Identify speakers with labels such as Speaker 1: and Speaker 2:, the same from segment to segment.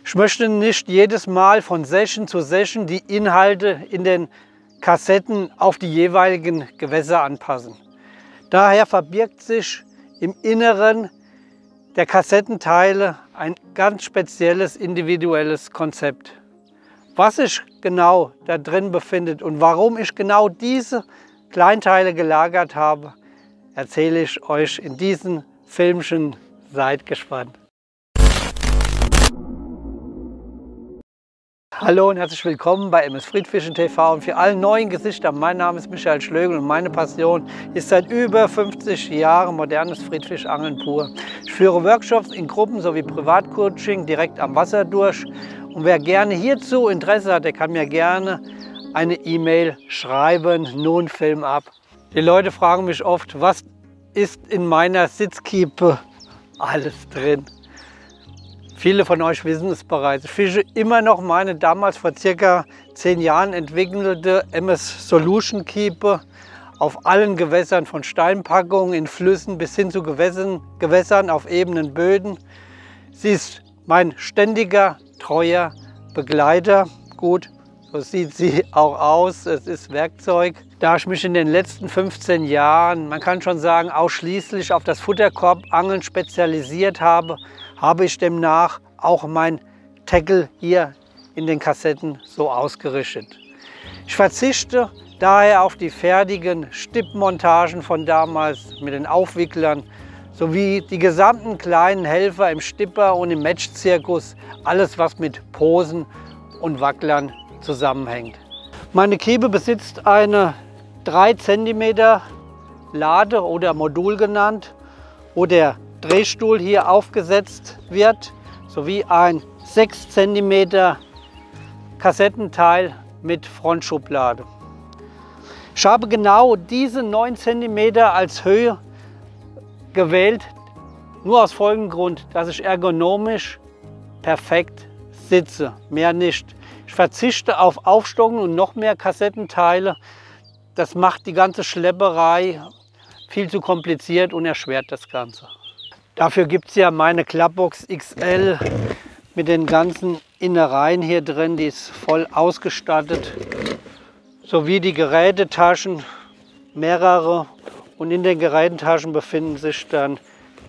Speaker 1: Ich möchte nicht jedes Mal von Session zu Session die Inhalte in den Kassetten auf die jeweiligen Gewässer anpassen. Daher verbirgt sich im Inneren der Kassettenteile ein ganz spezielles individuelles Konzept. Was sich genau da drin befindet und warum ich genau diese Kleinteile gelagert habe, erzähle ich euch in diesem Filmchen. Seid gespannt. Hallo und herzlich willkommen bei MS Friedfischen TV und für alle neuen Gesichter. Mein Name ist Michael Schlögl und meine Passion ist seit über 50 Jahren modernes Friedfischangeln pur. Ich führe Workshops in Gruppen sowie Privatcoaching direkt am Wasser durch. Und wer gerne hierzu Interesse hat, der kann mir gerne eine E-Mail schreiben. Nun Film ab. Die Leute fragen mich oft, was ist in meiner Sitzkiepe alles drin? Viele von euch wissen es bereits. Ich fische immer noch meine damals vor circa 10 Jahren entwickelte MS Solution Kiepe auf allen Gewässern, von Steinpackungen in Flüssen bis hin zu Gewässern auf ebenen Böden. Sie ist mein ständiger, treuer Begleiter. Gut, so sieht sie auch aus. Es ist Werkzeug. Da ich mich in den letzten 15 Jahren, man kann schon sagen, ausschließlich auf das Futterkorbangeln spezialisiert habe, habe ich demnach auch mein Tackle hier in den Kassetten so ausgerichtet. Ich verzichte daher auf die fertigen Stippmontagen von damals mit den Aufwicklern sowie die gesamten kleinen Helfer im Stipper und im Match-Zirkus, alles was mit Posen und Wacklern zusammenhängt. Meine Kiepe besitzt eine 3 cm Lade oder Modul genannt, wo der Drehstuhl hier aufgesetzt wird, sowie ein 6 cm Kassettenteil mit Frontschublade. Ich habe genau diese 9 cm als Höhe gewählt, nur aus folgendem Grund, dass ich ergonomisch perfekt sitze, mehr nicht. Ich verzichte auf Aufstocken und noch mehr Kassettenteile. Das macht die ganze Schlepperei viel zu kompliziert und erschwert das Ganze. Dafür gibt es ja meine Klappbox XL mit den ganzen Innereien hier drin, die ist voll ausgestattet. Sowie die Gerätetaschen, mehrere. Und in den Gerätetaschen befinden sich dann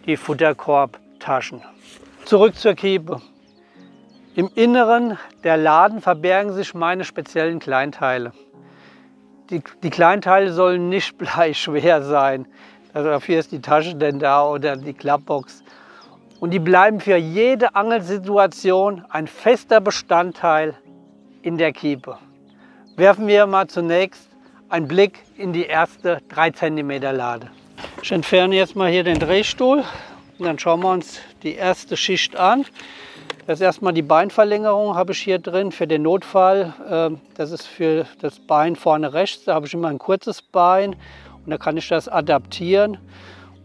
Speaker 1: die Futterkorbtaschen. Zurück zur Kiepe. Im Inneren der Laden verbergen sich meine speziellen Kleinteile. Die Kleinteile sollen nicht bleischwer sein. Also dafür ist die Tasche denn da oder die Klappbox. Und die bleiben für jede Angelsituation ein fester Bestandteil in der Kiepe. Werfen wir mal zunächst einen Blick in die erste 3 cm Lade. Ich entferne jetzt mal hier den Drehstuhl und dann schauen wir uns die erste Schicht an. Das ist erstmal die Beinverlängerung, habe ich hier drin für den Notfall. Das ist für das Bein vorne rechts, da habe ich immer ein kurzes Bein. Und da kann ich das adaptieren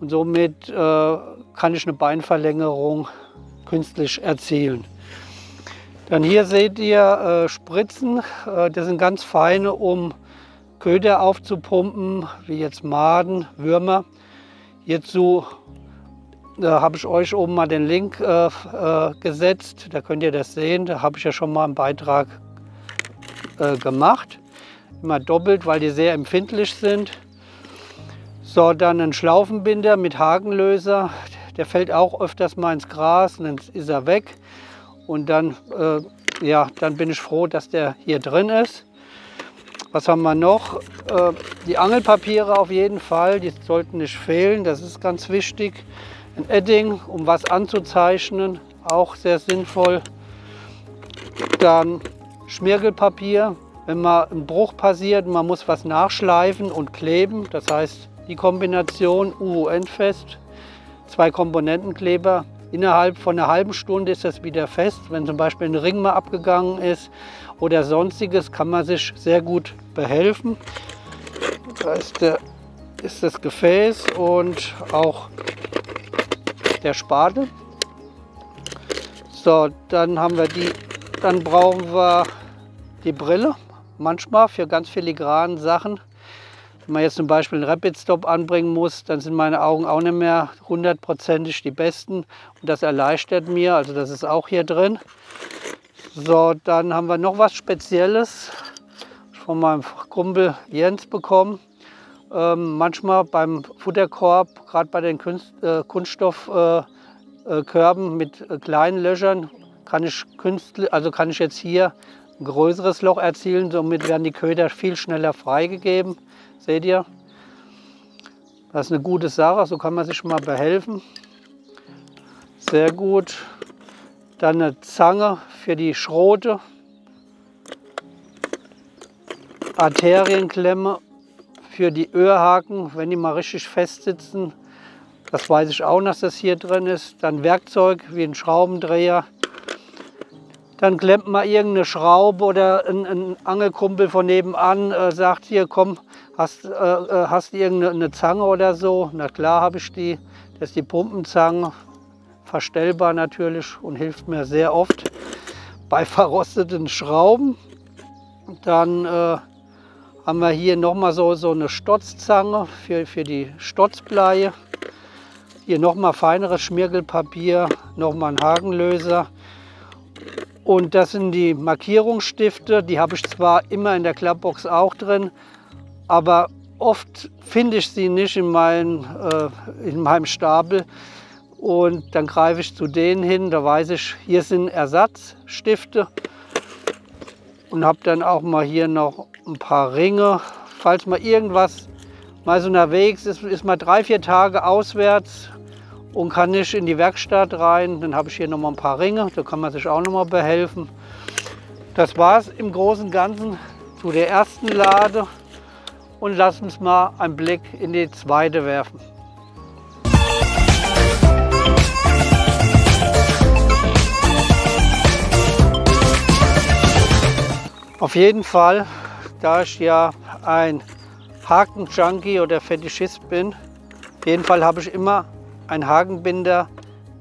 Speaker 1: und somit kann ich eine Beinverlängerung künstlich erzielen. Dann hier seht ihr Spritzen, das sind ganz feine, um Köder aufzupumpen, wie jetzt Maden, Würmer. Hierzu habe ich euch oben mal den Link gesetzt, da könnt ihr das sehen. Da habe ich ja schon mal einen Beitrag gemacht. Immer doppelt, weil die sehr empfindlich sind. So, dann ein Schlaufenbinder mit Hakenlöser. Der fällt auch öfters mal ins Gras und dann ist er weg. Und dann, ja, dann bin ich froh, dass der hier drin ist. Was haben wir noch? Die Angelpapiere auf jeden Fall, die sollten nicht fehlen, das ist ganz wichtig. Ein Edding, um was anzuzeichnen, auch sehr sinnvoll. Dann Schmirgelpapier, wenn mal ein Bruch passiert und man muss was nachschleifen und kleben, das heißt die Kombination UUN-fest, 2 Komponentenkleber. Innerhalb von einer halben Stunde ist das wieder fest. Wenn zum Beispiel ein Ring mal abgegangen ist oder sonstiges, kann man sich sehr gut behelfen. Da ist das Gefäß und auch der Spatel. So, dann brauchen wir die Brille. Manchmal für ganz filigranen Sachen. Wenn man jetzt zum Beispiel einen Rapid Stop anbringen muss, dann sind meine Augen auch nicht mehr hundertprozentig die besten. Und das erleichtert mir, also das ist auch hier drin. So, dann haben wir noch was Spezielles von meinem Kumpel Jens bekommen. Manchmal beim Futterkorb, gerade bei den Kunststoffkörben mit kleinen Löchern, kann ich jetzt hier ein größeres Loch erzielen. Somit werden die Köder viel schneller freigegeben. Seht ihr? Das ist eine gute Sache, so kann man sich schon mal behelfen. Sehr gut. Dann eine Zange für die Schrote. Arterienklemme für die Öhrhaken, wenn die mal richtig fest sitzen. Das weiß ich auch, dass das hier drin ist. Dann Werkzeug wie ein Schraubendreher. Dann klemmt man irgendeine Schraube oder ein Angelkumpel von nebenan sagt hier, komm, hast du irgendeine Zange oder so? Na klar habe ich die. Das ist die Pumpenzange. Verstellbar natürlich und hilft mir sehr oft bei verrosteten Schrauben. Dann haben wir hier nochmal so eine Stotzzange für die Stotzbleie. Hier nochmal feineres Schmirgelpapier, nochmal ein Hakenlöser. Und das sind die Markierungsstifte. Die habe ich zwar immer in der Klappbox auch drin, aber oft finde ich sie nicht in meinem Stapel. Und dann greife ich zu denen hin, da weiß ich, hier sind Ersatzstifte. Und habe dann auch mal hier noch ein paar Ringe. Falls mal irgendwas mal so unterwegs ist mal 3-4 Tage auswärts und kann nicht in die Werkstatt rein, dann habe ich hier noch mal ein paar Ringe, da kann man sich auch noch mal behelfen. Das war es im Großen und Ganzen zu der ersten Lade und lasst uns mal einen Blick in die zweite werfen. Auf jeden Fall, da ich ja ein Haken-Junkie oder Fetischist bin, auf jeden Fall habe ich immer einen Hakenbinder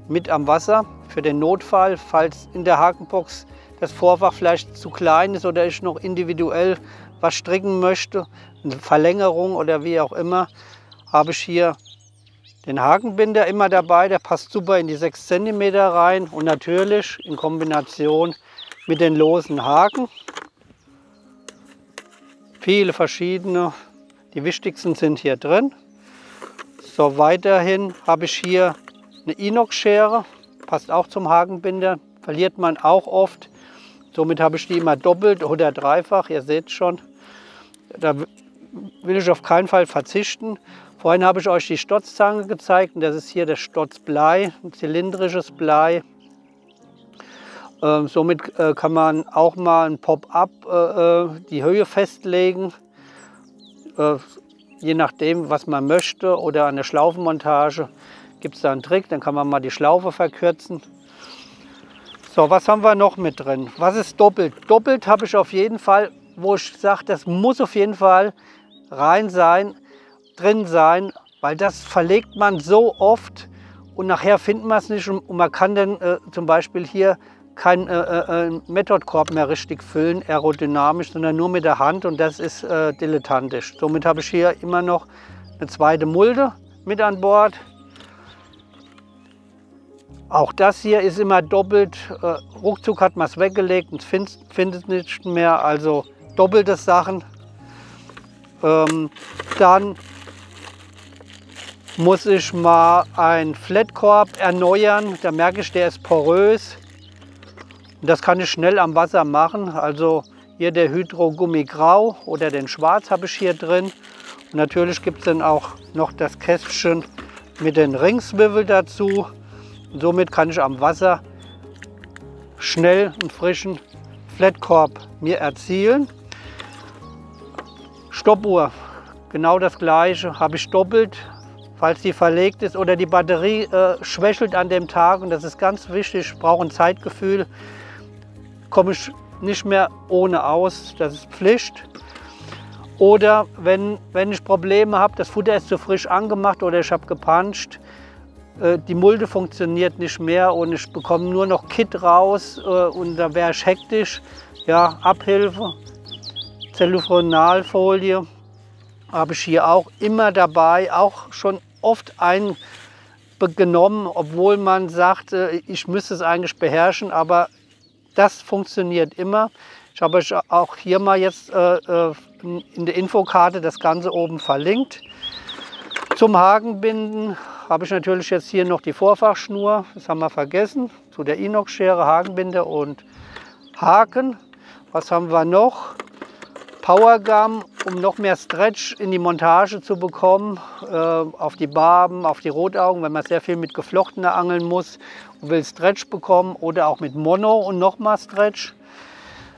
Speaker 1: mit am Wasser für den Notfall, falls in der Hakenbox das Vorfach vielleicht zu klein ist oder ich noch individuell was stricken möchte, eine Verlängerung oder wie auch immer, habe ich hier den Hakenbinder immer dabei. Der passt super in die 6 cm rein und natürlich in Kombination mit den losen Haken. Viele verschiedene, die wichtigsten sind hier drin. So, weiterhin habe ich hier eine Inox-Schere, passt auch zum Hakenbinder, verliert man auch oft. Somit habe ich die immer doppelt oder dreifach, ihr seht schon. Da will ich auf keinen Fall verzichten. Vorhin habe ich euch die Stotzzange gezeigt und das ist hier das Stotzblei, ein zylindrisches Blei. Somit kann man auch mal ein Pop-up die Höhe festlegen, je nachdem, was man möchte. Oder an der Schlaufenmontage gibt es da einen Trick, dann kann man mal die Schlaufe verkürzen. So, was haben wir noch mit drin? Was ist doppelt? Doppelt habe ich auf jeden Fall, wo ich sage, das muss auf jeden Fall drin sein, weil das verlegt man so oft und nachher findet man es nicht und man kann dann zum Beispiel hier keinen Methodkorb mehr richtig füllen, aerodynamisch, sondern nur mit der Hand und das ist dilettantisch. Somit habe ich hier immer noch eine zweite Mulde mit an Bord. Auch das hier ist immer doppelt. Ruckzuck hat man es weggelegt und findet es nicht mehr, also doppelte Sachen. Dann muss ich mal einen Flatkorb erneuern, da merke ich, der ist porös. Das kann ich schnell am Wasser machen. Also hier der Hydro-Gummi Grau oder den Schwarz habe ich hier drin. Und natürlich gibt es dann auch noch das Kästchen mit den Ringswivel dazu. Und somit kann ich am Wasser schnell einen frischen Flatkorb mir erzielen. Stoppuhr, genau das gleiche, habe ich doppelt, falls die verlegt ist oder die Batterie schwächelt an dem Tag. Und das ist ganz wichtig, ich brauche ein Zeitgefühl. Komme ich nicht mehr ohne aus, das ist Pflicht. Oder wenn ich Probleme habe, das Futter ist zu frisch angemacht oder ich habe gepanscht, die Mulde funktioniert nicht mehr und ich bekomme nur noch Kit raus und da wäre ich hektisch. Ja, Abhilfe, Zellophanalfolie habe ich hier auch immer dabei, auch schon oft eingenommen, obwohl man sagt, ich müsste es eigentlich beherrschen, aber Das funktioniert immer. Ich habe euch auch hier mal jetzt in der Infokarte das Ganze oben verlinkt. Zum Hakenbinden habe ich natürlich jetzt hier noch die Vorfachschnur. Das haben wir vergessen. Zu der Inox-Schere, Hakenbinder und Haken. Was haben wir noch? Powergum, um noch mehr Stretch in die Montage zu bekommen, auf die Barben, auf die Rotaugen, wenn man sehr viel mit geflochtener angeln muss und will Stretch bekommen, oder auch mit Mono und nochmal Stretch.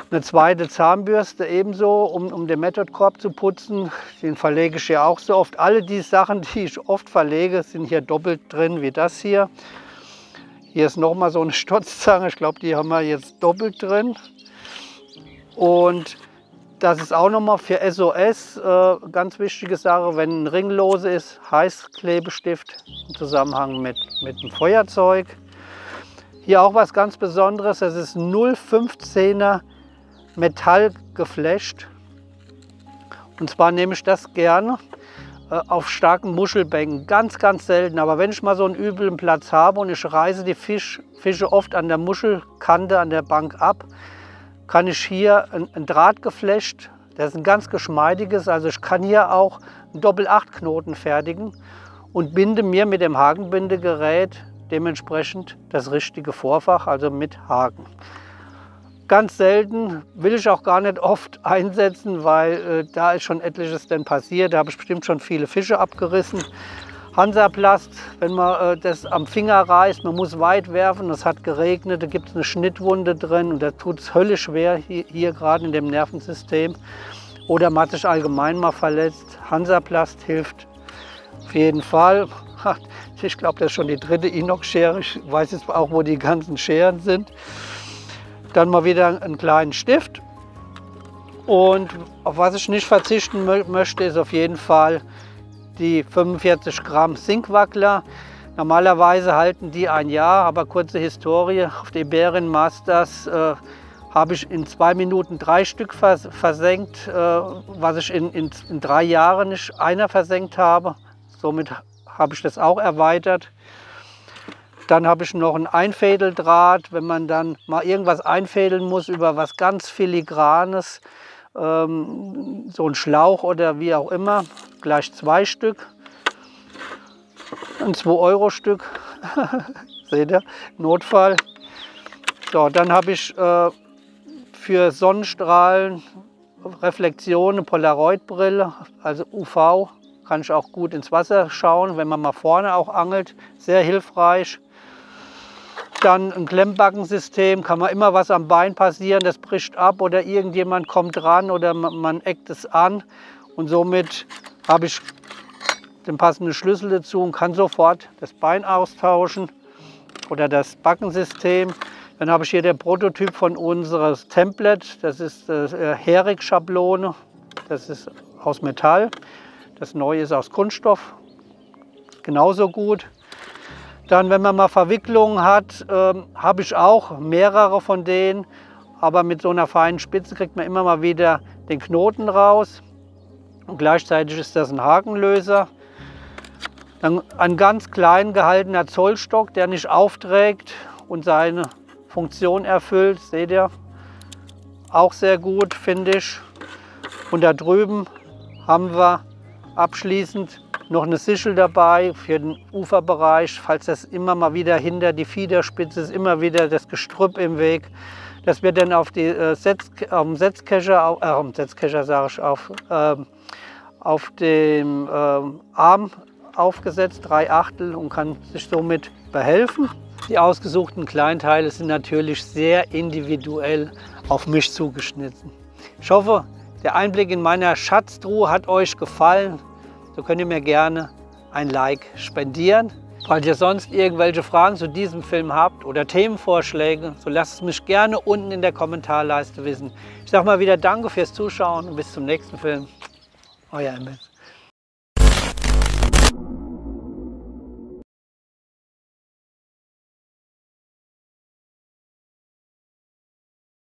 Speaker 1: Eine zweite Zahnbürste ebenso, um den Method-Korb zu putzen. Den verlege ich ja auch so oft. Alle die Sachen, die ich oft verlege, sind hier doppelt drin wie das hier. Hier ist nochmal so eine Stotzzange, ich glaube, die haben wir jetzt doppelt drin. Und das ist auch nochmal für SOS ganz wichtige Sache, wenn ein Ring lose ist, Heißklebestift im Zusammenhang mit dem Feuerzeug. Hier auch was ganz Besonderes, das ist 0,15er Metall geflasht. Und zwar nehme ich das gerne auf starken Muschelbänken, ganz, ganz selten. Aber wenn ich mal so einen üblen Platz habe und ich reiße die Fische oft an der Muschelkante, an der Bank ab, kann ich hier ein Draht geflasht, das ist ein ganz geschmeidiges, also ich kann hier auch einen Doppel-8-Knoten fertigen und binde mir mit dem Hakenbindegerät dementsprechend das richtige Vorfach, also mit Haken. Ganz selten, will ich auch gar nicht oft einsetzen, weil da ist schon etliches denn passiert. Da habe ich bestimmt schon viele Fische abgerissen. Hansaplast, wenn man das am Finger reißt, man muss weit werfen, es hat geregnet, da gibt es eine Schnittwunde drin und da tut es höllisch schwer, hier gerade in dem Nervensystem. Oder man hat sich allgemein mal verletzt. Hansaplast hilft auf jeden Fall. Ich glaube, das ist schon die dritte Inox-Schere. Ich weiß jetzt auch, wo die ganzen Scheren sind. Dann mal wieder einen kleinen Stift. Und auf was ich nicht verzichten möchte, ist auf jeden Fall die 45 Gramm Zinkwackler. Normalerweise halten die ein Jahr, aber kurze Historie. Auf der Iberien Masters habe ich in 2 Minuten 3 Stück versenkt, was ich in 3 Jahren nicht einer versenkt habe. Somit habe ich das auch erweitert. Dann habe ich noch ein Einfädeldraht, wenn man dann mal irgendwas einfädeln muss über was ganz Filigranes, so ein Schlauch oder wie auch immer, gleich 2 Stück, ein 2-Euro-Stück, seht ihr, Notfall. So, dann habe ich für Sonnenstrahlen, Reflexion eine Polaroid-Brille, also UV, kann ich auch gut ins Wasser schauen, wenn man mal vorne auch angelt, sehr hilfreich. Dann ein Klemmbackensystem, kann man immer was am Bein passieren, das bricht ab oder irgendjemand kommt ran oder man eckt es an. Und somit habe ich den passenden Schlüssel dazu und kann sofort das Bein austauschen oder das Backensystem. Dann habe ich hier den Prototyp von unserem Template, das ist Hering-Schablone, das ist aus Metall. Das neue ist aus Kunststoff, genauso gut. Dann, wenn man mal Verwicklungen hat, habe ich auch mehrere von denen, aber mit so einer feinen Spitze kriegt man immer mal wieder den Knoten raus. Und gleichzeitig ist das ein Hakenlöser. Dann ein ganz klein gehaltener Zollstock, der nicht aufträgt und seine Funktion erfüllt, seht ihr, auch sehr gut, finde ich. Und da drüben haben wir abschließend noch eine Sichel dabei für den Uferbereich, falls das immer mal wieder hinter die Fiederspitze ist, immer wieder das Gestrüpp im Weg. Das wird dann auf die Setzkescher, sage ich, auf dem Arm aufgesetzt, 3/8, und kann sich somit behelfen. Die ausgesuchten Kleinteile sind natürlich sehr individuell auf mich zugeschnitten. Ich hoffe, der Einblick in meine Schatztruhe hat euch gefallen. So könnt ihr mir gerne ein Like spendieren. Falls ihr sonst irgendwelche Fragen zu diesem Film habt oder Themenvorschläge, so lasst es mich gerne unten in der Kommentarleiste wissen. Ich sage mal wieder danke fürs Zuschauen und bis zum nächsten Film. Euer Emil.